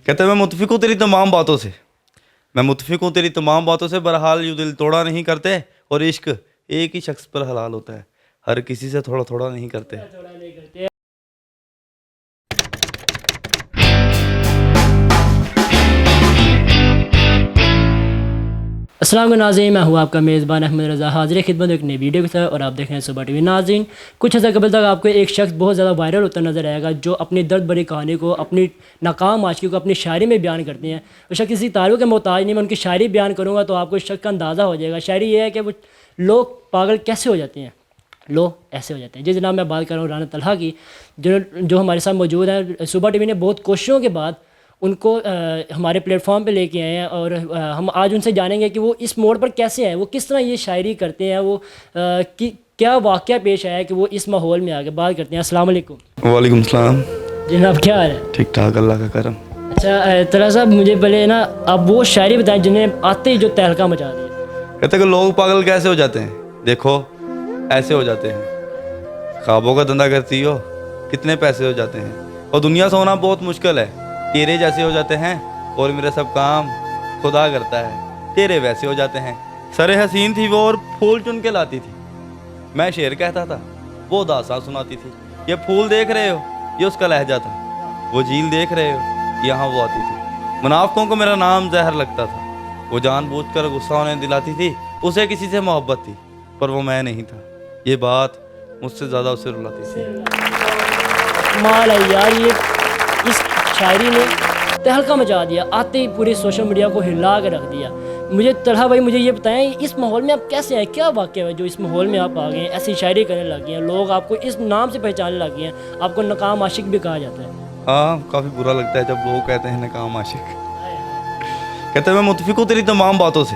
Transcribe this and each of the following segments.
कहते हैं मैं मुतफिक हूँ तेरी तमाम बातों से, मैं मुतफिक हूँ तेरी तमाम बातों से, बहरहाल यूँ दिल तोड़ा नहीं करते। और इश्क एक ही शख्स पर हलाल होता है, हर किसी से थोड़ा थोड़ा नहीं करते। अस्सलाम वालेकुम नाज़रीन, मैं हूँ आपका मेज़बान अहमद रज़ा, हाज़िर खिदमत एक नई वीडियो के साथ। और आप देख रहे हैं सुबह टीवी। नाज़रीन, कुछ अर्सा कबल तक आपको एक शख्स बहुत ज़्यादा वायरल होता नज़र आएगा, जो अपनी दर्द भरी कहानी को, अपनी नाकाम आशिकी को अपनी शायरी में बयान करते हैं। वो शख्स किसी तारीफ़ के मोहताज नहीं, मैं उनकी शायरी बयान करूँगा तो आपको इस शख्स का अंदाज़ा हो जाएगा। शायरी ये है कि वो लोग पागल कैसे हो जाते हैं, लोग ऐसे हो जाते हैं। जी जनाब, मैं बात कर रहा हूँ राना तलहा की, जो हमारे साथ मौजूद हैं। सुबह टीवी ने बहुत कोशिशों के बाद उनको हमारे प्लेटफॉर्म पे लेके आए हैं, और हम आज उनसे जानेंगे कि वो इस मोड़ पर कैसे आए, वो किस तरह ये शायरी करते हैं, वो क्या वाक़या पेश आया है कि वो इस माहौल में आके बात करते हैं। अस्सलाम वालेकुम। वालेकुम सलाम। जनाब, क्या हाल है? ठीक ठाक, अल्लाह का करम। अच्छा तलहा साहब, मुझे पहले ना आप वो शायरी बताएं जिन्हें आते ही जो तहलका मचा दिया। कहते हैं कि लोग पागल कैसे हो जाते हैं, देखो ऐसे हो जाते हैं। ख्वाबों का धंधा करती हो, कितने पैसे हो जाते हैं। और दुनिया से होना बहुत मुश्किल है, तेरे जैसे हो जाते हैं। और मेरा सब काम खुदा करता है, तेरे वैसे हो जाते हैं। सरे हसीन थी वो और फूल चुन के लाती थी, मैं शेर कहता था वो दास्तां सुनाती थी। ये फूल देख रहे हो, ये उसका लहजा था। वो झील देख रहे हो, यहाँ वो आती थी। मुनाफिकों को मेरा नाम जहर लगता था, वो जानबूझकर गुस्सा होने दिलाती थी। उसे किसी से मोहब्बत थी, पर वो मैं नहीं था। ये बात मुझसे ज़्यादा उसे रुलाती थी। कमाल है यार, ये इस शायरी ने तहलका मचा दिया, आते ही पूरे सोशल मीडिया को हिला के रख दिया। मुझे तलहा भाई, मुझे ये बताएं, इस माहौल में आप कैसे आए, क्या वाक़या है जो इस माहौल में आप आ गए हैं, ऐसी शायरी करने लग गए हैं, लोग आपको इस नाम से पहचानने लग गए हैं, आपको नाकाम आशिक भी कहा जाता है। हाँ, काफ़ी बुरा लगता है जब लोग कहते हैं नाकाम आशिक। कहते हैं मैं मुतफिक हूँ तेरी तमाम बातों से,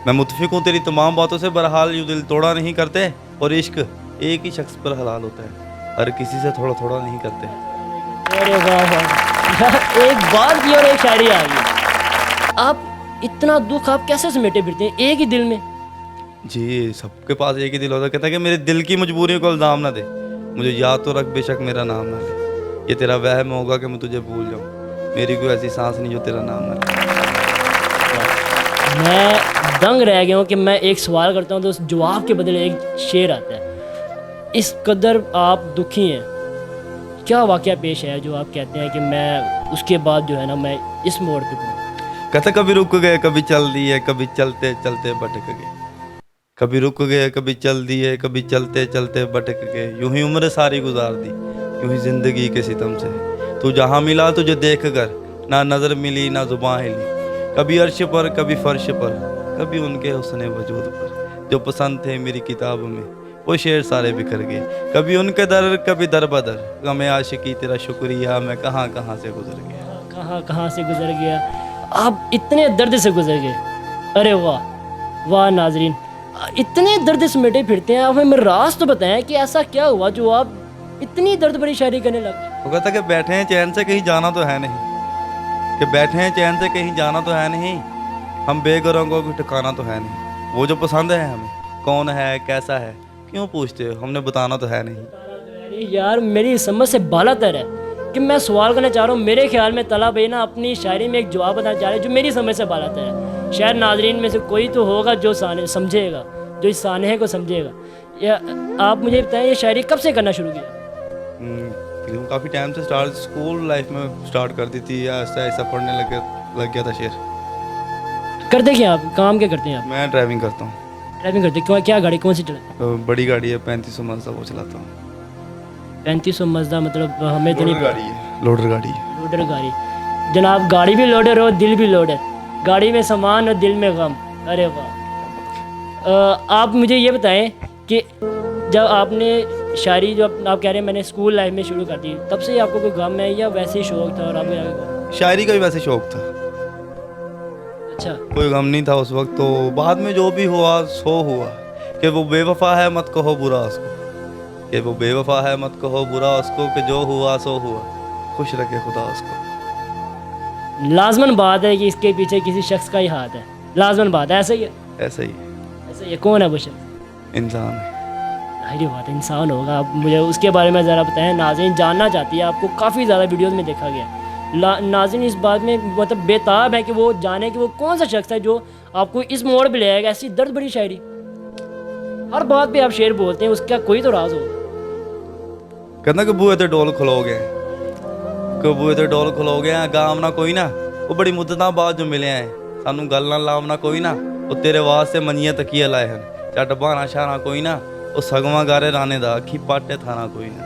मैं मुतफिक हूँ तेरी तमाम बातों से, बहरहाल यूँ दिल तोड़ा नहीं करते। और इश्क एक ही शख्स पर हलाल होता है, हर किसी से थोड़ा थोड़ा नहीं करते। अरे वाह वाह, एक बात की और एक शायरी आ गई। आप इतना दुख आप कैसे समेटे फिरते हैं एक ही दिल में? जी, सबके पास एक ही दिल होता है। कहता है कि मेरे दिल की मजबूरियों को इल्ज़ाम ना दे, मुझे याद तो रख बेशक मेरा नाम ना ले। ये तेरा वहम होगा कि मैं तुझे भूल जाऊँ, मेरी कोई ऐसी सांस नहीं जो तेरा नाम ना ले। मैं दंग रह गया हूँ कि मैं एक सवाल करता हूँ तो उस जवाब के बदले एक शेर आता है। इस कदर आप दुखी हैं, क्या वाक़या पेश है जो आप कहते हैं कि मैं उसके बाद जो है ना मैं इस मोड़ पे पहुँचा? कहता कभी रुक गए कभी चल दिए, कभी चलते चलते भटक गए। कभी रुक गए कभी चल दिए, कभी चलते चलते भटक गए। यूं ही उम्र सारी गुजार दी, यूं ही जिंदगी के सितम से। तू जहाँ मिला तुझे देख कर, ना नज़र मिली ना जुबान हिली। कभी अर्श पर कभी फर्श पर, कभी उनके हुस्न वजूद पर। जो पसंद थे मेरी किताब में वो शेर सारे बिखर गए। कभी उनके दर कभी दर बदर, गमे आशिकी तेरा शुक्रिया, मैं कहाँ कहाँ से गुजर गया। कहाँ कहाँ से गुजर गया, आप इतने दर्द से गुजर गए। अरे वाह वाह नाजरीन, इतने दर्द समेटे फिरते हैं। आप हमें राज तो बताएं कि ऐसा क्या हुआ जो आप इतनी दर्द भरी शायरी करने लगे? वो कहता कि बैठे हैं चैन से कहीं जाना तो है नहीं, कि बैठे हैं चैन से कहीं जाना तो है नहीं। हम बेघरों को भी ठिकाना तो है नहीं। वो जो पसंद है हमें कौन है कैसा है क्यों पूछते हो, हमने बताना तो है नहीं। अरे यार, मेरी समझ से बाला तर है कि मैं सवाल करना चाह रहा हूँ। मेरे ख्याल में तलहा भाई ना अपनी शायरी में एक जवाब बताना चाह रहे हैं जो मेरी समझ से बाला तर है। शायद नाजरीन में से कोई तो होगा जो समझेगा, जो इस सानहे को समझेगा। या आप मुझे बताएं, ये शायरी कब से करना शुरू किया? काफ़ी टाइम से स्टार्ट, स्कूल लाइफ में स्टार्ट कर दी थी, या ऐसा ऐसा पढ़ने लग गया था शेर। करते क्या आप, काम क्या करते हैं आप? मैं ड्राइविंग करता हूँ। ड्राइविंग करते क्यों, क्या गाड़ी कौन सी चलाते हैं? बड़ी गाड़ी है 3500 मजदा, वो चलाता हूँ। 3500 मजदा मतलब हमें तो नहीं। गाड़ी है, लोडर गाड़ी है। लोडर गाड़ी, जनाब गाड़ी भी लोडर हो दिल भी लोडर, गाड़ी में सामान और दिल में गम। अरे वाह। आप मुझे ये बताएं कि जब आपने शायरी जो आप कह रहे हैं मैंने स्कूल लाइफ में शुरू कर दी, तब से ही आपको कोई गम है या वैसे ही शौक था और आपको आगे? शायरी का भी वैसे शौक था। अच्छा, कोई गम नहीं था उस वक्त, तो बाद में जो भी हुआ सो हुआ। कि वो बेवफा है मत कहो बुरा उसको, कि वो बेवफा है मत कहो बुरा उसको, कि जो हुआ सो हुआ, खुश रखे खुदा उसको। लाजमन बात है कि इसके पीछे किसी शख्स का ही हाथ है, लाजमन बात है। ऐसा ही है? ऐसा ही ऐसा ही है। कौन है वो शख्स? इंसान है। जाहिर बात है इंसान होगा। आप मुझे उसके बारे में ज़रा बताएं, नाज़रीन जानना चाहती है आपको। काफ़ी ज़्यादा वीडियोस में देखा गया नाज़रीन इस बात में मतलब बेताब है कि वो जाने कि वो कौन सा शख्स है जो आपको इस मोड़ पे ले आएगा। ऐसी दर्द भरी शायरी, हर बात पे आप शेर बोलते हैं, उसका कोई तो राज होगा। कहना कि बूहे ते डोल खलोगे, कि बूहे ते डोल खलोगे गाम ना कोई ना, वो बड़ी मुद्दत बाद जो मिले हैं सानू गल ना लाम ना कोई ना, वो तेरे वास्ते मंजियां तकिए लाए हैं चट बहाना शाना कोई ना, वो सगवा गारे राने दा अखी पाटे थाना कोई ना।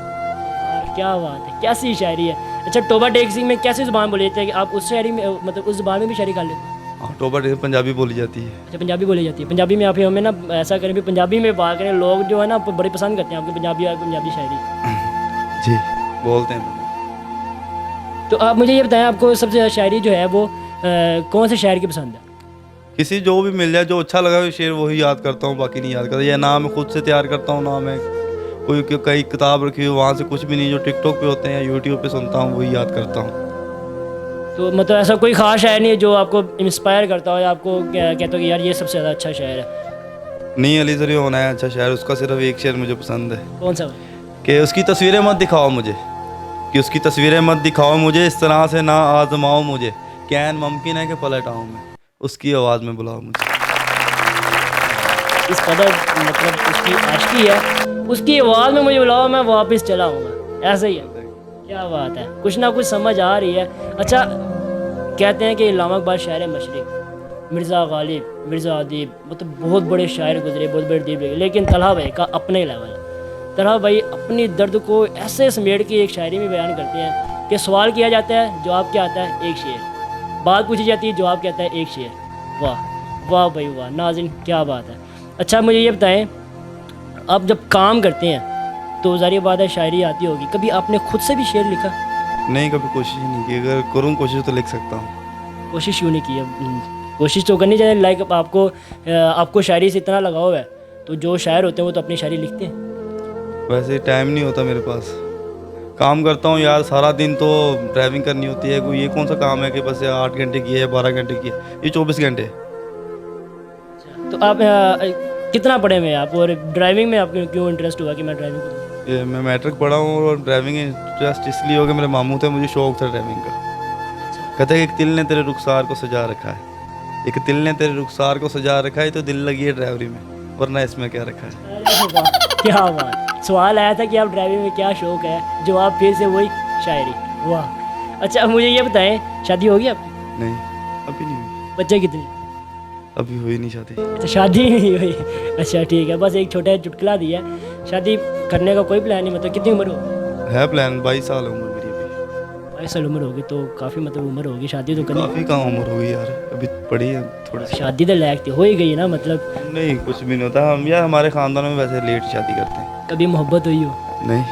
यार क्या बात है, कैसी शायरी है। अच्छा टोबा टेक्सी में कैसी ज़ुबान बोली जाती है कि आप उस शायरी में मतलब उस ज़ुबान में भी शायरी कर लेते हैं? अक्टूबर पंजाबी बोली जाती है। अच्छा पंजाबी बोली जाती है। पंजाबी में आप हमें ना ऐसा करें भी पंजाबी में बात करें, लोग जो है ना बड़े पसंद करते हैं आपकी पंजाबी शायरी। जी बोलते हैं। तो आप मुझे ये बताएं आपको सबसे ज़्यादा शायरी जो है वो कौन से शायर की पसंद है? किसी जो भी मिल जाए जो अच्छा लगा वो शेर वही याद करता हूँ, बाकी नहीं याद करता। या ना मैं खुद से तैयार करता हूँ ना मैं कोई कई किताब रखी हुई वहाँ से कुछ भी नहीं, जो टिकटॉक पे होते हैं या यूट्यूब पे सुनता हूँ वही याद करता हूँ। तो मतलब ऐसा कोई ख़ास शायर नहीं है जो आपको इंस्पायर करता हो या आपको कहता हो कि यार ये सबसे ज़्यादा अच्छा शायर है? नहीं अली जरी होना है अच्छा शायर, उसका सिर्फ एक शेर मुझे पसंद है कौन सा? कि उसकी तस्वीरें मत दिखाओ मुझे, कि उसकी तस्वीरें मत दिखाओ मुझे, इस तरह से ना आजमाओ मुझे, कैन मुमकिन है कि पलट आऊँ मैं, उसकी आवाज़ में बुलाओ मुझे। इस कदर मतलब उसकी आशिकी है, उसकी आवाज़ में मुझे बुलाओ मैं वापस चला आऊँगा, ऐसा ही है। क्या बात है, कुछ ना कुछ समझ आ रही है। अच्छा कहते हैं कि इल्लामा इकबाल शायर मशरिक़, मिर्ज़ा गालिब, मिर्ज़ा अदीब मतलब बहुत बड़े शायर गुजरे, बहुत बड़े अदीब लगे, लेकिन तलहा भाई का अपने लेवल है। तलहा भाई अपनी दर्द को ऐसे समेट के एक शायरी में बयान करते हैं कि सवाल किया जाता है, जवाब क्या आता है? एक शेर। बात पूछी जाती है, जवाब क्या आता है? एक शेर। वाह वाह भाई वाह, नाज़रीन क्या बात है। अच्छा मुझे ये बताएं, आप जब काम करते हैं तो ज़ाहिर बात है शायरी आती होगी, कभी आपने खुद से भी शेर लिखा? नहीं कभी कोशिश ही नहीं की, अगर करूँ कोशिश तो लिख सकता हूँ। कोशिश क्यों नहीं की है? कोशिश तो करनी चाहिए। लाइक आपको शायरी से इतना लगाव है तो जो शायर होते हैं वो तो अपनी शायरी लिखते हैं। वैसे टाइम नहीं होता मेरे पास, काम करता हूँ यार सारा दिन, तो ड्राइविंग करनी होती है, कोई ये कौन सा काम है कि बस 8 घंटे की है या 12 घंटे की है, ये 24 घंटे। तो आप कितना पढ़े हुए हैं आप, और ड्राइविंग में आपको क्यों इंटरेस्ट हुआ कि मैं ड्राइविंग करूँ? ये मैं मैट्रिक पढ़ा हूँ और ड्राइविंग इंटरेस्ट इसलिए हो गया, मेरे मामू थे, मुझे शौक था ड्राइविंग का। कहते हैं एक तिल ने तेरे रुखसार को सजा रखा है, एक तिल ने तेरे रुखसार को सजा रखा है, तो दिल लगी है ड्राइवरी में, वरना इसमें क्या रखा है। अरे वाह, क्या बात। सवाल आया था कि आप ड्राइविंग में क्या शौक है, जवाब फिर से वही शायरी। वाह। अच्छा मुझे ये बताएं, शादी होगी आपकी? नहीं अभी नहीं हुई, बच्चे कितने? अभी हुई नहीं शादी। अच्छा शादी नहीं हुई। अच्छा ठीक है, बस एक छोटा चुटकुला दिया। शादी करने का कोई प्लान नहीं, मतलब कितनी उम्र होगी? है प्लान, 22 साल है उम्र मेरी अभी। 22 साल उम्र होगी तो काफ़ी मतलब उम्र होगी, शादी तो करनी। काफ़ी कम उम्र होगी यार, अभी पड़ी है थोड़ी सी। शादी तो लायक थी, हो ही गई ना मतलब। नहीं कुछ भी नहीं होता, हम यार हमारे ख़ानदान में वैसे लेट शादी करते हैं। कभी मोहब्बत हुई हो? नहीं,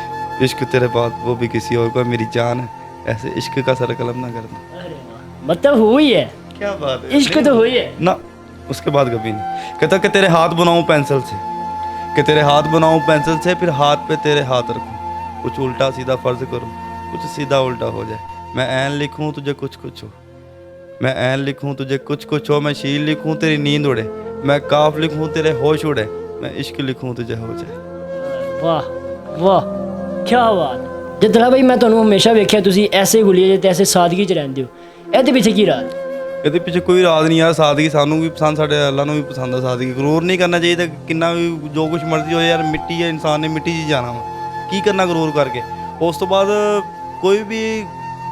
इश्क तेरे बाद वो भी किसी और को, मेरी जान है, ऐसे इश्क का सर कलम ना करना। अरे वाह, मतलब हुई है, क्या बात है, इश्क तो हुई है ना। उसके बाद कभी नहीं। कहता कि तेरे हाथ बनाऊं पेंसिल से, कि तेरे हाथ बनाऊं पेंसिल से, फिर हाथ पे तेरे हाथ रखूं, कुछ उल्टा सीधा फर्ज करूं, कुछ सीधा उल्टा हो जाए, मैं ऐन लिखूं तुझे कुछ कुछ हो, मैं ऐन लिखूं तुझे कुछ कुछ हो, मैं शील लिखूं तेरी नींद उड़े, मैं काफ लिखूं तेरे होश उड़े, मैं इश्क लिखूं तुझे हो जाए। वाह वाह क्या बात। जितना भाई मैं ਤੁਹਾਨੂੰ ਹਮੇਸ਼ਾ ਵੇਖਿਆ ਤੁਸੀਂ ਐਸੇ ਗੁਲੀਏ ਤੇ ਐਸੇ ਸਾਦਗੀ ਚ ਰਹਿੰਦੇ ਹੋ, ਇਹਦੇ ਪਿੱਛੇ ਕੀ ਰਾਜ? ਇਹਦੇ ਪਿੱਛੇ ਕੋਈ ਰਾਜ ਨਹੀਂ ਯਾਰ, ਸਾਦਗੀ ਸਾਨੂੰ ਵੀ ਪਸੰਦ, ਸਾਡੇ ਅੱਲਾ ਨੂੰ ਵੀ ਪਸੰਦ ਆ ਸਾਦਗੀ। ਗਰੂਰ ਨਹੀਂ ਕਰਨਾ ਚਾਹੀਦਾ, ਕਿੰਨਾ ਵੀ ਜੋ ਕੁਝ ਮਰਜ਼ੀ ਹੋਏ ਯਾਰ, ਮਿੱਟੀ ਹੈ, ਇਨਸਾਨ ਨੇ ਮਿੱਟੀ 'ਚ ਜਾਣਾ ਵਾ, ਕੀ ਕਰਨਾ ਗਰੂਰ ਕਰਕੇ। ਉਸ ਤੋਂ ਬਾਅਦ ਕੋਈ ਵੀ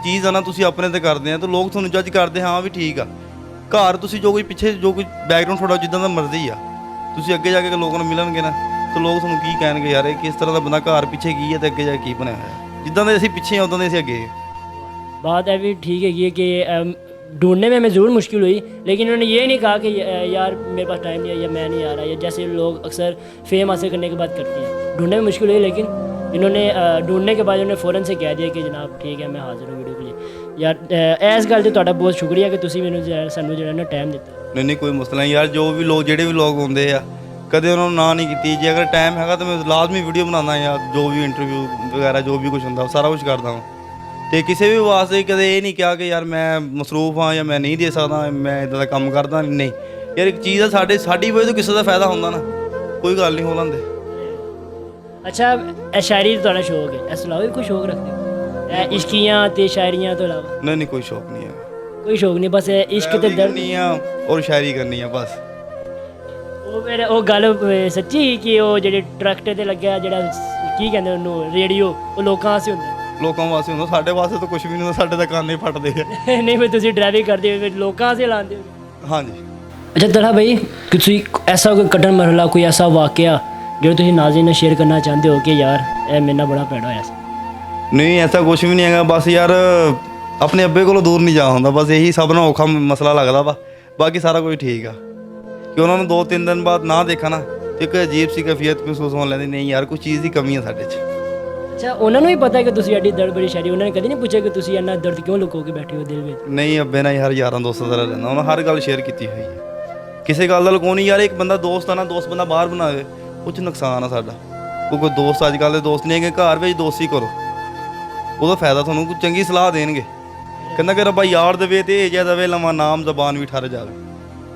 ਚੀਜ਼ ਆ ਨਾ ਤੁਸੀਂ ਆਪਣੇ ਤੇ ਕਰਦੇ ਆ ਤਾਂ ਲੋਕ ਤੁਹਾਨੂੰ ਜੱਜ ਕਰਦੇ, ਹਾਂ ਵੀ ਠੀਕ ਆ। ਘਰ ਤੁਸੀਂ ਜੋ ਕੋਈ ਪਿੱਛੇ ਜੋ ਕੋਈ ਬੈਕਗਰਾਉਂਡ ਤੁਹਾਡਾ ਜਿੱਦਾਂ ਦਾ ਮਰਜ਼ੀ ਆ, ਤੁਸੀਂ ਅੱਗੇ ਜਾ ਕੇ ਲੋਕਾਂ ਨੂੰ ਮਿਲਣਗੇ ਨਾ ਤਾਂ ਲੋਕ ਤੁਹਾਨੂੰ ਕੀ ਕਹਿਣਗੇ, ਯਾਰ ਇਹ ਕਿਸ ਤਰ੍ਹਾਂ ਦਾ ਬੰਦਾ, ਘਰ ਪਿੱਛੇ ਕੀ ਹੈ ਤੇ ਅੱਗੇ ਜਾ ਕੇ ਕੀ ਬਣਿਆ ਹੋਇਆ। ਜਿੱਦਾਂ ਦੇ ਅਸੀਂ ਪਿੱਛੇ ਆ ਉਦਾਂ ਦੇ ਅਸੀਂ ਅੱਗੇ। बात है भी ठीक है ये कि ढूंढने में हमें ज़रूर मुश्किल हुई, लेकिन इन्होंने ये नहीं कहा कि यार मेरे पास टाइम नहीं है या मैं नहीं आ रहा, या जैसे लोग अक्सर फेम हासिल करने के बाद करते हैं। ढूंढने में मुश्किल हुई, लेकिन इन्होंने ढूंढने के बाद इन्होंने फ़ौरन से कह दिया कि जनाब ठीक है मैं हाजिर हूँ वीडियो के लिए। यार इस गल से तुहाडा बहुत शुक्रिया कि तुसीं मैनूं सानूं जिहड़ा ना टाइम दिता। नहीं नहीं कोई मसला नहीं यार, जो भी लोग ਜਿਹੜੇ ਵੀ ਲੋਕ ਹੁੰਦੇ ਆ ਕਦੇ ਉਹਨਾਂ ਨੂੰ ਨਾ ਨਹੀਂ ਕੀਤੀ। ਜੇ ਅਗਰ ਟਾਈਮ ਹੈਗਾ ਤਾਂ ਮੈਂ ਲਾਜ਼ਮੀ ਵੀਡੀਓ ਬਣਾਉਂਦਾ ਯਾਰ, ਜੋ ਵੀ ਇੰਟਰਵਿਊ ਵਗੈਰਾ ਜੋ ਵੀ ਕੁਝ ਹੁੰਦਾ ਸਾਰਾ ਕੁਝ ਕਰਦਾ ਹਾਂ। ਤੇ ਕਿਸੇ ਵੀ ਵਾਸਤੇ ਕਦੇ ਇਹ ਨਹੀਂ ਕਿਹਾ ਕਿ ਯਾਰ ਮੈਂ ਮਸਰੂਫ ਹਾਂ ਜਾਂ ਮੈਂ ਨਹੀਂ ਦੇ ਸਕਦਾ, ਮੈਂ ਇਦਾਂ ਦਾ ਕੰਮ ਕਰਦਾ ਨਹੀਂ। ਯਾਰ ਇੱਕ ਚੀਜ਼ ਆ, ਸਾਡੀ ਵਜ੍ਹਾ ਤੋਂ ਕਿਸੇ ਦਾ ਫਾਇਦਾ ਹੁੰਦਾ ਨਾ, ਕੋਈ ਗੱਲ ਨਹੀਂ ਹੋ ਲੈਂਦੇ। अच्छा शायरी तो तुहाडा शौक है, इस अलावा भी कोई शौक रखते हो? ਇਹ ਇਸ਼ਕੀਆਂ ਤੇ ਸ਼ਾਇਰੀਆਂ ਤੋਂ ਇਲਾਵਾ नहीं नहीं कोई शौक नहीं है, ਕੋਈ ਸ਼ੌਕ ਨਹੀਂ, ਬਸ ਇਹ ਇਸ਼ਕ ਤੇ Travelling ਦਰਦ। करनी है और शायरी करनी है बस। ਉਹ ਫਿਰ ਉਹ ਗੱਲ ਸੱਚੀ ਕਿ ਉਹ ਜਿਹੜੇ ਟਰੈਕਟਰ ਤੇ ਲੱਗਿਆ ਜਿਹੜਾ ਕੀ ਕਹਿੰਦੇ ਉਹਨੂੰ ਰੇਡੀਓ, ਉਹ ਲੋਕਾਂ ਵਾਸਤੇ ਹੁੰਦਾ? ਲੋਕਾਂ ਵਾਸਤੇ ਹੁੰਦਾ, ਸਾਡੇ ਵਾਸਤੇ ਤਾਂ ਕੁਝ ਵੀ ਨਹੀਂ ਹੁੰਦਾ, ਸਾਡੇ ਤਾਂ ਕੰਨ ਹੀ ਫਟਦੇ ਆ। ਨਹੀਂ ਫਿਰ ਤੁਸੀਂ ਡਰਾਈਵਿੰਗ ਕਰਦੇ ਹੋ ਲੋਕਾਂ ਵਾਸਤੇ ਲਾਉਂਦੇ ਹੋ? ਹਾਂਜੀ। ਅੱਛਾ ਤਲਹਾ ਭਾਈ, ਕਿ ਤੁਸੀਂ ਐਸਾ ਕੋਈ ਕੱਟਣ ਮਰਹਲਾ, ਕੋਈ ਐਸਾ ਵਾਕਿਆ ਜਿਹੜਾ ਤੁਸੀਂ ਨਾਜ਼ਰੀਨ ਨਾਲ ਸ਼ੇਅਰ ਕਰਨਾ ਚਾਹੁੰਦੇ ਹੋ ਕਿ ਯਾਰ ਇਹ ਮੇਰੇ ਨਾਲ ਬੜਾ ਭੈੜਾ ਹੋਇਆ ਸੀ? ਨਹੀਂ ਐਸਾ ਕੁਝ ਵੀ ਨਹੀਂ ਹੈਗਾ, ਬਸ ਯਾਰ ਆਪਣੇ ਅੱਬੇ ਕੋਲੋਂ ਦੂਰ ਨਹੀਂ ਜਾ ਹੁੰਦਾ, ਬਸ ਇਹੀ ਸਭ ਨਾਲੋਂ ਔਖਾ ਮਸਲਾ ਲੱਗਦਾ ਵਾ। ਬਾਕੀ ਸਾਰਾ ਕੁਝ ਠੀਕ ਆ ਕਿ ਉਹਨਾਂ ਨੂੰ 2-3 ਦਿਨ ਬਾਅਦ ਨਾ ਦੇਖਾ ਨਾ ਤੇ ਇੱਕ ਅਜੀਬ ਸੀ ਕੈਫੀਅਤ ਮਹਿਸੂਸ ਹੋਣ ਲੈਂਦੀ, ਨਹੀਂ ਯਾਰ ਕੁਝ ਚੀਜ਼ ਦੀ ਕਮੀ ਆ ਸਾਡੇ 'ਚ। ਅੱਛਾ ਉਹਨਾਂ ਨੂੰ ਹੀ ਪਤਾ ਕਿ ਤੁਸੀਂ ਐਡੀ ਦਰਦ ਬੜੀ ਸ਼ਾਇਰੀ, ਉਹਨਾਂ ਨੇ ਕਦੀ ਨਹੀਂ ਪੁੱਛਿਆ ਕਿ ਤੁਸੀਂ ਇੰਨਾ ਦਰਦ ਕਿਉਂ ਲੁਕੋ ਕੇ ਬੈਠੇ ਹੋ ਦਿਲ ਵਿੱਚ? ਨਹੀਂ ਅੱਬੇ ਨਾਲ ਯਾਰ ਯਾਰਾਂ ਦੋਸਤਾਂ ਤਰ੍ਹਾਂ ਰਹਿੰਦਾ, ਉਹਨਾਂ ਹਰ ਗੱਲ ਸ਼ੇਅਰ ਕੀਤੀ ਹੋਈ ਹੈ, ਕਿਸੇ ਗੱਲ ਦਾ ਲੁਕੋ ਨਹੀਂ। ਯਾਰ ਇੱਕ ਬੰਦਾ ਦੋਸਤ ਆ ਨਾ, ਦੋਸਤ ਬੰਦਾ ਬਾਹਰ ਬਣਾਵੇ ਕੁਝ ਨੁਕਸਾਨ ਆ ਸਾਡਾ। ਕੋਈ ਦੋਸਤ ਅੱਜ ਕੱਲ੍ਹ ਦੇ ਦੋਸਤ ਨਹੀਂ ਹੈਗੇ, ਘਰ ਵਿੱਚ ਦੋਸਤੀ ਕਰੋ, ਉਹਦਾ ਫਾਇਦਾ ਤੁਹਾਨੂੰ ਕੋਈ ਚੰਗੀ ਸਲਾਹ ਦੇਣਗੇ। ਕਹਿੰਦਾ ਕਿ ਰੱਬਾ ਯਾਰ ਦੇਵੇ ਤੇ ਇਹ ਜਿਹਾ ਦੇਵੇ, ਲਵਾਂ ਨਾਮ ਜ਼ਬਾਨ ਵੀ ਠਰ ਜਾਵੇ,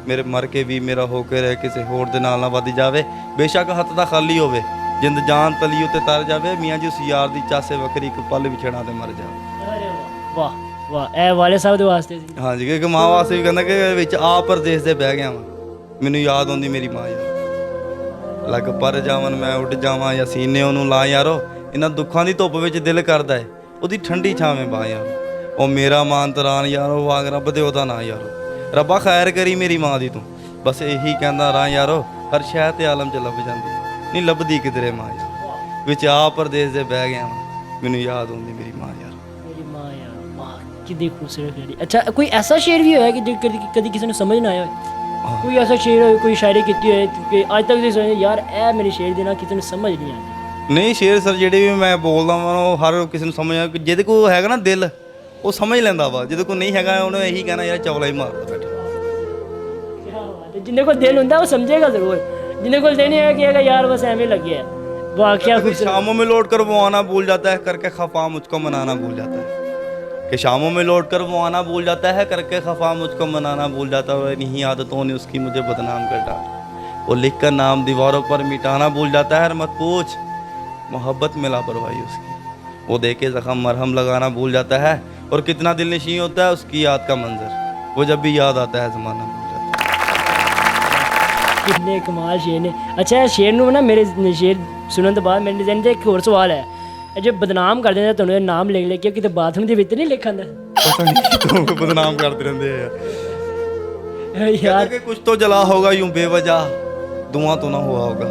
ਮੇਰੇ ਮਰ ਕੇ ਵੀ ਮੇਰਾ ਹੋ ਕੇ ਰਹਿ ਕਿਸੇ ਹੋਰ ਦੇ ਨਾਲ ਨਾ ਵੱਧ ਜਾਵੇ, ਬੇਸ਼ੱਕ ਹੱਥ ਦਾ ਖਾਲੀ ਹੋਵੇ, ਜਿੰਦ ਜਾਨ ਤਲੀ ਉੱਤੇ ਤਰ ਜਾਵੇ, ਮੀਆਂ ਜੀ ਉਸ ਯਾਰ ਦੀ ਚਾਸੇ ਵੱਖਰੀ, ਇੱਕ ਪਲ ਵਿਛੜਾ ਤੇ ਮਰ ਜਾਵੇ। ਅਰੇ ਵਾਹ ਵਾਹ, ਇਹ ਵਾਲੇ ਸਾਹਿਬ ਦੇ ਵਾਸਤੇ ਸੀ। ਹਾਂਜੀ, ਕਿ ਮਾਂ ਵਾਸਤੇ ਵੀ ਕਹਿੰਦਾ ਕਿ ਵਿੱਚ ਆ ਪਰਦੇਸ ਦੇ ਬਹਿ ਗਿਆ ਵਾਂ, ਮੈਨੂੰ ਯਾਦ ਆਉਂਦੀ ਮੇਰੀ ਮਾਂ ਯਾਰ, ਲੱਗ ਪਰ ਜਾਵਨ ਮੈਂ ਉੱਡ ਜਾਵਾਂ ਜਾਂ ਸੀਨੇ ਉਹਨੂੰ ਲਾ ਯਾਰੋ, ਇਹਨਾਂ ਦੁੱਖਾਂ ਦੀ ਧੁੱਪ ਵਿੱਚ ਦਿਲ ਕਰਦਾ ਏ ਉਹਦੀ ਠੰਡੀ ਛਾਵੇਂ ਬਾਹ ਯਾਰ, ਉਹ ਮੇਰਾ ਮਾਨ ਤਰਾਨ ਯਾਰੋ, ਵਾਗ ਰੱਬ ਦੇ ਉਹਦਾ ਨਾਂ ਯਾਰੋ, ਰੱਬਾ ਖੈਰ ਕਰੀ ਮੇਰੀ ਮਾਂ ਦੀ ਤੂੰ, ਬਸ ਇਹੀ ਕਹਿੰਦਾ ਰਾਂ ਯਾਰੋ, ਹਰ ਸ਼ਹਿ ਤੇ ਆਲਮ ਚ ਲੱਭ ਜਾਂਦੀ, ਨਹੀਂ ਲੱਭਦੀ ਕਿਧਰੇ ਮਾਂ ਯਾਰ, ਵਿੱਚ ਆ ਪਰਦੇਸ ਦੇ ਬਹਿ ਗਿਆ ਵਾਂ, ਮੈਨੂੰ ਯਾਦ ਆਉਂਦੀ ਮੇਰੀ ਮਾਂ ਯਾਰ। ਮੇਰੀ ਮਾਂ ਯਾਰ, ਵਾਹ ਕਿੰਨੀ ਖੂਬਸੂਰਤ ਸ਼ਾਇਰੀ। ਅੱਛਾ ਕੋਈ ਐਸਾ ਸ਼ੇਰ ਵੀ ਹੋਇਆ ਕਿ ਜੋ ਕਦੀ ਕਿਸੇ ਨੂੰ ਸਮਝ ਨਾ ਆਇਆ ਹੋਵੇ? ਕੋਈ ਐਸਾ ਸ਼ੇਰ ਹੋਏ, ਕੋਈ ਸ਼ਾਇਰੀ ਕੀਤੀ ਹੋਏ ਕਿ ਅੱਜ ਤੱਕ ਤੁਸੀਂ ਸੋਚਦੇ ਯਾਰ ਇਹ ਮੇਰੇ ਸ਼ੇਰ ਦੇ ਨਾਲ ਕਿਸੇ ਨੂੰ ਸਮਝ ਨਹੀਂ ਆਉਂਦੀ? ਨਹੀਂ ਸ਼ੇਰ ਸਰ ਜਿਹੜੇ ਵੀ ਮੈਂ ਬੋਲਦਾ ਵਾਂ ਉਹ ਹਰ ਕਿਸੇ ਨੂੰ ਸਮਝ ਆ, ਜਿਹਦੇ ਕੋਲ ਹੈਗਾ ਨਾ ਦਿਲ ਉਹ ਸਮਝ ਲੈਂਦਾ ਵਾ, ਜਿਹਦੇ ਕੋਲ ਨਹੀਂ ਹੈਗਾ ਉਹਨੂੰ ਇਹੀ ਕਹਿਣਾ ਯਾਰ ਚੌਲਾ ਹੀ ਮਾਰਦਾ ਬੈਠਾ। ਤੇ ਜਿੰਨੇ ਕੋਲ ਦਿਲ ਹੁੰਦਾ ਉਹ ਸਮਝੇਗਾ ਜ਼ਰੂਰ, ਜਿੰਨੇ ਕੋਲ ਦਿਲ नहीं है कहेगा यार बस ऐਵੇਂ लगे है। वाह क्या कभी शामों में लौट कर वो आना भूल जाता है, करके खफा मुझको मनाना भूल जाता है, कि शामों में लौट कर वो आना भूल जाता है, करके खफा मुझको मनाना भूल जाता है, इन्हीं आदतों ने उसकी मुझे बदनाम कर डाला, वो लिख कर नाम दीवारों पर मिटाना भूल जाता है, मत पूछ मोहब्बत में लापरवाही उसकी, वो देखे जख्म मरहम लगाना भूल जाता है, और कितना दिल नशीं होता है उसकी याद का मंजर, वो जब भी याद आता है ज़माना भूल जाता है। कितने कमाल शेर ने। अच्छा शेर ਨੂੰ ਨਾ ਮੇਰੇ शेर ਸੁਣਨ ਤੋਂ ਬਾਅਦ ਮੇਰੇ ਦਿਲ 'ਚ ਇੱਕ ਹੋਰ ਸਵਾਲ ਹੈ, ਇਹ ਜੇ ਬਦਨਾਮ ਕਰ ਦਿੰਦੇ ਤੁਹਾਨੂੰ ਨਾਮ ਲਿਖ ਲਿਖ ਕੇ ਕਿਤੇ ਬਾਥਰੂਮ ਦੇ ਵਿੱਚ ਨਹੀਂ ਲਿਖਾਂਦਾ? पता नहीं क्यों बदनाम करते रहते हैं यार। यार कि कुछ तो जला होगा यूं बेवजह धुआं तो ना हुआ होगा,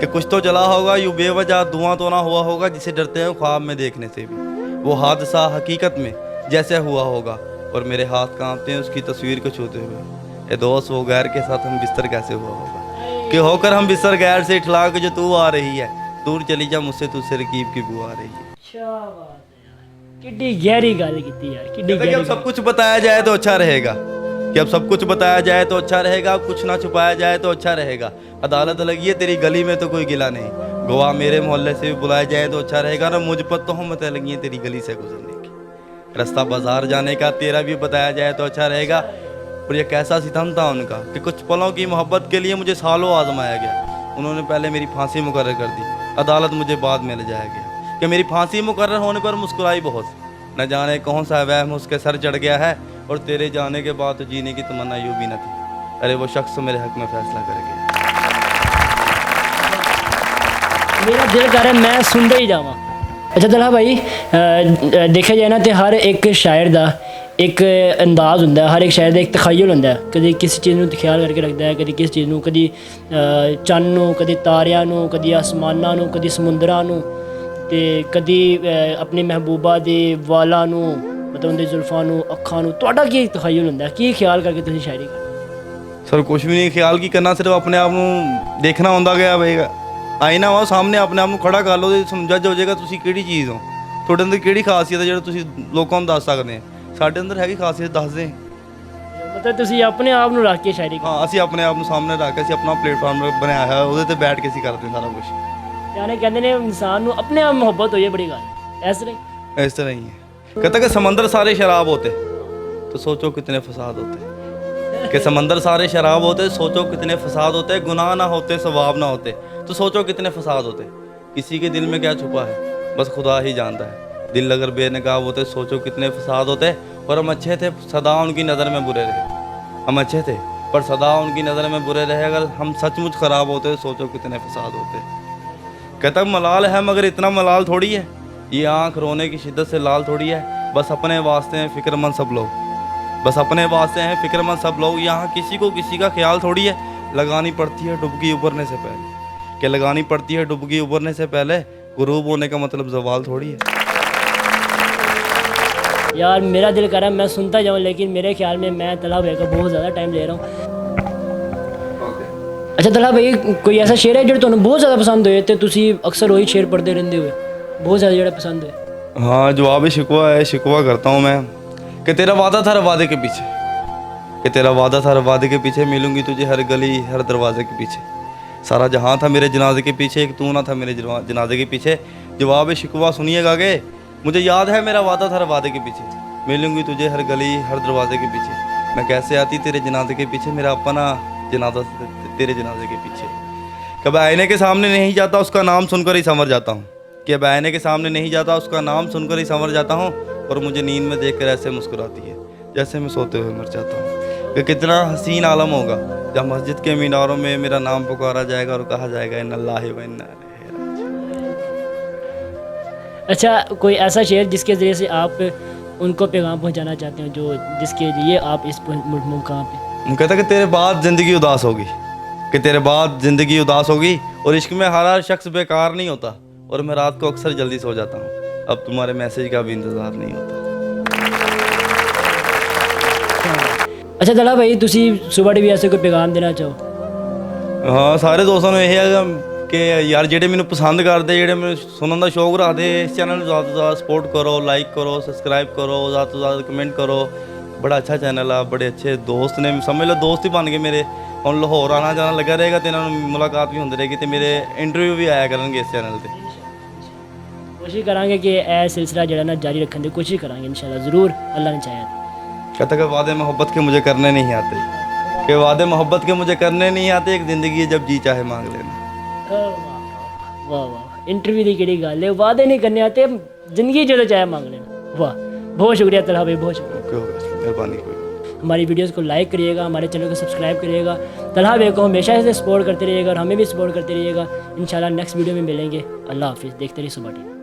कि कुछ तो जला होगा यूं बेवजह धुआं तो ना हुआ होगा, जिसे डरते हैं ख्वाब में देखने से भी, वो हादसा हकीकत में जैसे हुआ होगा, और मेरे हाथ कांपते हैं उसकी तस्वीर को छूते हुए, ये दोस्त वो गैर के साथ हम बिस्तर कैसे हुआ होगा, कि होकर हम बिस्तर गैर से इठला के जो तू आ रही है, दूर चली जा मुझसे तुझसे रकीब की बू आ रही है। क्या बात है यार, कितनी गहरी गल की यार, कितनी कहते कि अब सब कुछ बताया जाए तो अच्छा रहेगा, कि अब सब कुछ बताया जाए तो अच्छा रहेगा, कुछ ना छुपाया जाए तो अच्छा रहेगा, अदालत लगी है तेरी गली में तो कोई गिला नहीं, गवाह मेरे मोहल्ले से भी बुलाया जाए तो अच्छा रहेगा, ना मुझ पर तो हम लगी है तेरी गली से गुजरने की, रास्ता बाजार जाने का तेरा भी बताया जाए तो अच्छा रहेगा, और ये कैसा सितम था उनका कि कुछ पलों की मोहब्बत के लिए मुझे सालों आजमाया गया, उन्होंने पहले मेरी फांसी मुकर्रर कर दी, अदालत मुझे बाद में ले जाया गया, कि मेरी फांसी मुकर्रर होने पर मुस्कुराई बहुत, न जाने कौन सा वहम उसके सर चढ़ गया है, और तेरे जाने के बाद तो जीने की तमन्ना यूँ भी न थी, अरे वो शख्स मेरे हक में फैसला कर गया। मेरा दिल कर रहा है मैं सुनते ही जावा। अच्छा तलहा भाई देखा जाए ना तो हर एक शायर का एक अंदाज़ होंदा है, हर एक शायर का एक तखयल होंदा है, कभी किसी चीज़ को ख्याल करके रखता है, कभी किसी चीज़ को, कभी चन्न नूं, कभी तारियां नूं, कभी आसमानां नूं, कभी समुंदरां नूं, ते कभी अपनी महबूबा दे वालां नूं, मतलब उनके जुल्फां नूं, अखां नूं। तुहाडा की तखयल होंदा है, की ख्याल करके तुसीं शायरी करदे? सर कुछ भी नहीं ख्याल की करना, सिर्फ अपने आप ਨੂੰ देखना ਹੁੰਦਾ ਗਿਆ ਬਈ ਆਇਨਾ ਵਾ ਸਾਹਮਣੇ ਆਪਣੇ ਆਪ ਨੂੰ ਖੜਾ ਕਰ ਲਓ ਤੇ ਸਮਝ ਹੋ ਜਾਏਗਾ ਤੁਸੀਂ ਕਿਹੜੀ ਚੀਜ਼ ਹੋ, ਤੁਹਾਡੇ ਅੰਦਰ ਕਿਹੜੀ ਖਾਸੀਅਤ ਹੈ ਜਿਹੜਾ ਤੁਸੀਂ ਲੋਕਾਂ ਨੂੰ ਦੱਸ ਸਕਦੇ ਆ, ਸਾਡੇ ਅੰਦਰ ਹੈਗੀ ਖਾਸੀਅਤ ਦੱਸਦੇ मतलब ਤੁਸੀਂ ਆਪਣੇ ਆਪ ਨੂੰ ਰੱਖ ਕੇ ਸ਼ਾਇਰੀ ਕਰਦੇ? ਹਾਂ ਅਸੀਂ ਆਪਣੇ ਆਪ ਨੂੰ ਸਾਹਮਣੇ ਰੱਖ ਕੇ ਅਸੀਂ ਆਪਣਾ ਪਲੇਟਫਾਰਮ ਬਣਾਇਆ ਹੋਇਆ, ਉਹਦੇ ਤੇ ਬੈਠ ਕੇ ਅਸੀਂ ਕਰਦੇ ਹਾਂ ਸਾਰਾ ਕੁਝ। यानी कहते हैं इंसान को अपने आप मोहब्बत हो, ये बड़ी गल ऐसे नहीं। इस तरह ही है, कहता कि समंदर सारे शराब होते तो सोचो कितने फसाद होते, कि समंदर सारे शराब होते सोचो कितने फसाद होते, गुनाह ना होते सवाब ना होते तो सोचो कितने फसाद होते, किसी के दिल में क्या छुपा है बस खुदा ही जानता है, दिल अगर बेनकाब होते सोचो कितने फसाद होते। और हम अच्छे थे, सदा उनकी नज़र में बुरे रहे। हम अच्छे थे पर सदा उनकी नज़र में बुरे रहे। अगर हम सचमुच ख़राब होते सोचो कितने फसाद होते। कहता मलाल है मगर इतना मलाल थोड़ी है, ये आँख रोने की शिद्दत से लाल थोड़ी है। बस अपने वास्ते हैं फ़िक्रमंद सब लोग, बस अपने वास्ते हैं फ़िक्रमंद सब लोग। यहाँ किसी को किसी का ख्याल थोड़ी है, लगानी पड़ती है डुबकी उभरने से पहले। कि लगानी पड़ती है डुबकी उभरने से पहले, गुरूब होने का मतलब जवाल थोड़ी है। यार मेरा दिल कर रहा है मैं सुनता जाऊँ, लेकिन मेरे ख्याल में मैं तलहा भाई का बहुत ज़्यादा टाइम ले रहा हूँ। अच्छा तलहा भाई, कोई ऐसा शेर है जो तुम्हें बहुत ज़्यादा पसंद होए तो तुसी अक्सर वही शेर पढ़ते रहते हुए बहुत ज़्यादा जो पसंद है? हाँ, जवाब शिकवा है, शिकवा करता हूँ मैं कि तेरा वादा था हर वादे के पीछे, कि तेरा वादा था हर वादे के पीछे, मिलूंगी तुझे हर गली हर दरवाजे के पीछे। सारा जहां था मेरे जनाजे के पीछे, एक तू ना था मेरे जनाजे के पीछे। जवाब शिकवा सुनिएगा कि मुझे याद है मेरा वादा था हर वादे के पीछे, मिलूंगी तुझे हर गली हर दरवाजे के पीछे। मैं कैसे आती तेरे जनाजे के पीछे, मेरा अपना जनाजा तेरे जनाजे के पीछे। कभी आईने के सामने नहीं जाता उसका नाम सुनकर ही संवर जाता हूँ, कि अब आईने के सामने नहीं जाता उसका नाम सुनकर ही संवर जाता हूँ। और मुझे नींद में देखकर ऐसे मुस्कुराती है जैसे मैं सोते हुए मर जाता हूँ। कि कितना हसीन आलम होगा जब मस्जिद के मीनारों में मेरा नाम पुकारा जाएगा और कहा जाएगा इन्नल्लाहि व इन्ना इलैहि राजिऊन। अच्छा, कोई ऐसा शेर जिसके ज़रिए से आप उनको पैगाम पहुंचाना चाहते हो जो जिसके लिए आप इस मुकाम पे? कहता कि तेरे बाद ज़िंदगी उदास होगी, कि तेरे बाद ज़िंदगी उदास होगी। और इश्क में हर शख्स बेकार नहीं होता, और मैं रात को अक्सर जल्दी सो जाता हूँ, अब तुम्हारे मैसेज का भी इंतज़ार नहीं होता। अच्छा तलहा भाई, तुसी सुबह टीवी ऐसे कोई पैगाम देना चाहो? हाँ, सारे दोस्तों ने यही है कि यार जेडे मैंने पसंद करते, जेडे मैं सुनने का शौक रखते, इस चैनल को ज़्यादा से ज़्यादा सपोर्ट करो, लाइक करो, सब्सक्राइब करो, ज़्यादा से ज़्यादा कमेंट करो। बड़ा अच्छा चैनल है, बड़े अच्छे दोस्त ने, समझ लो दोस्त ही बन गए मेरे। हम लाहौर आना जाना लगा रहेगा तो इन्होंने मुलाकात भी होती रहेगी, तो मेरे इंटरव्यू भी आया करेंगे इस चैनल पर। कोशिश करांगे कि यह सिलसिला जो है ना जारी रखने की कोशिश करांगे इंशाल्लाह, ज़रूर अल्लाह ने चाहा। कहता कि वादे मोहब्बत के मुझे करने नहीं आते, कि वादे मोहब्बत के मुझे करने नहीं आते, एक ज़िंदगी है जब जी चाहे मांग लेना। वाह वाह, इंटरव्यू की केड़ी गल है, वादे नहीं करने आते, जिंदगी जो चाहे मांग लेना। वाह, बहुत शुक्रिया तलहा भाई, बहुत शुक्रिया, मेहरबानी। कोई हमारी वीडियोस को लाइक करिएगा, हमारे चैनल को सब्सक्राइब करिएगा, तलहा भाई को हमेशा ऐसे सपोर्ट करते रहिएगा और हमें भी सपोर्ट करते रहिएगा। इंशाल्लाह नेक्स्ट वीडियो में मिलेंगे। अल्लाह हाफिज़, देखते रहिए सुबह टीवी।